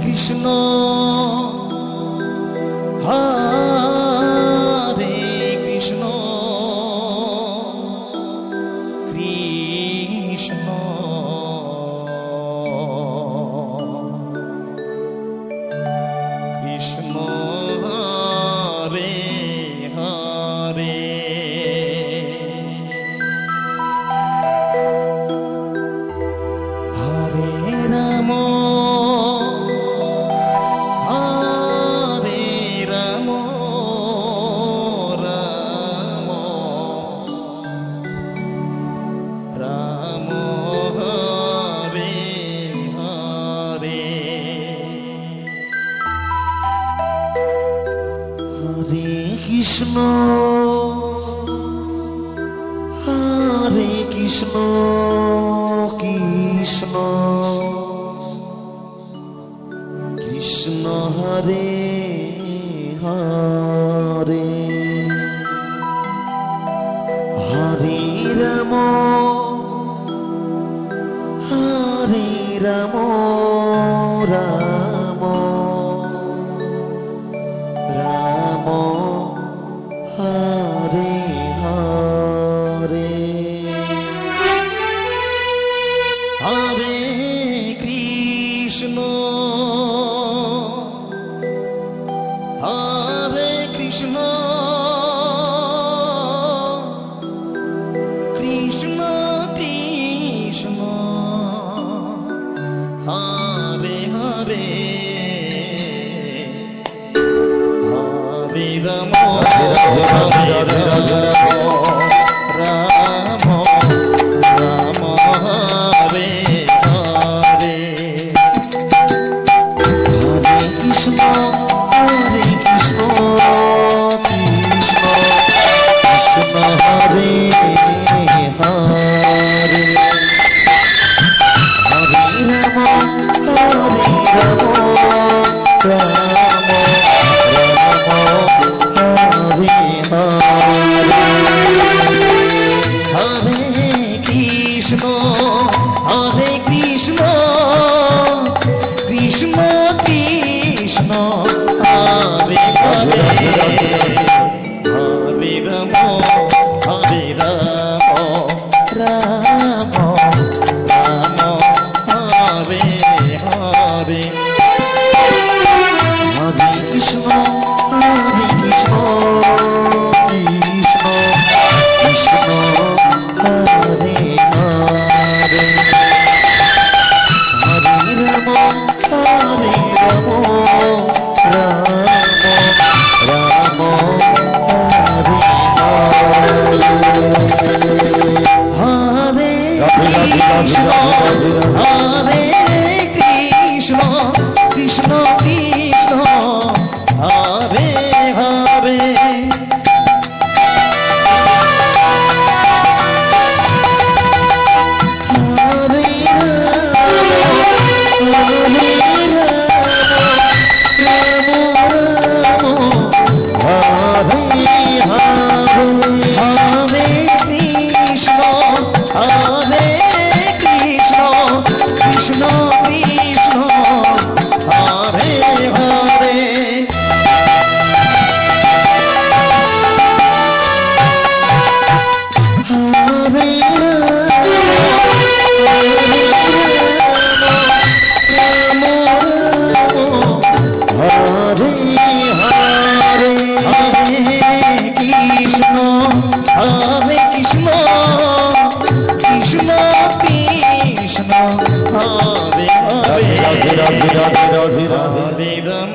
Krishna Hare Krishna Krishna Krishna Hare Hare Hare Ram Krishna Hare Krishna Krishna Krishna Hare Hare Hare Ram Ram Ram Ram Hare Hare Hare Krishna Krishna Krishna Hare Hare Hare Ram Ram Ram Hare Hare Hare Krishna Krishna Krishna Hare Hare Hare Ram Ram Hare Krishna Krishna Krishna Hare Hare Hare Ram Ram Ram Hare Hare Hare Krishna Krishna Krishna Hare Hare Hare Ram Ram Ram Hare Hare Krishna Hare Krishna Krishna Krishna Hare Hare Hare Ram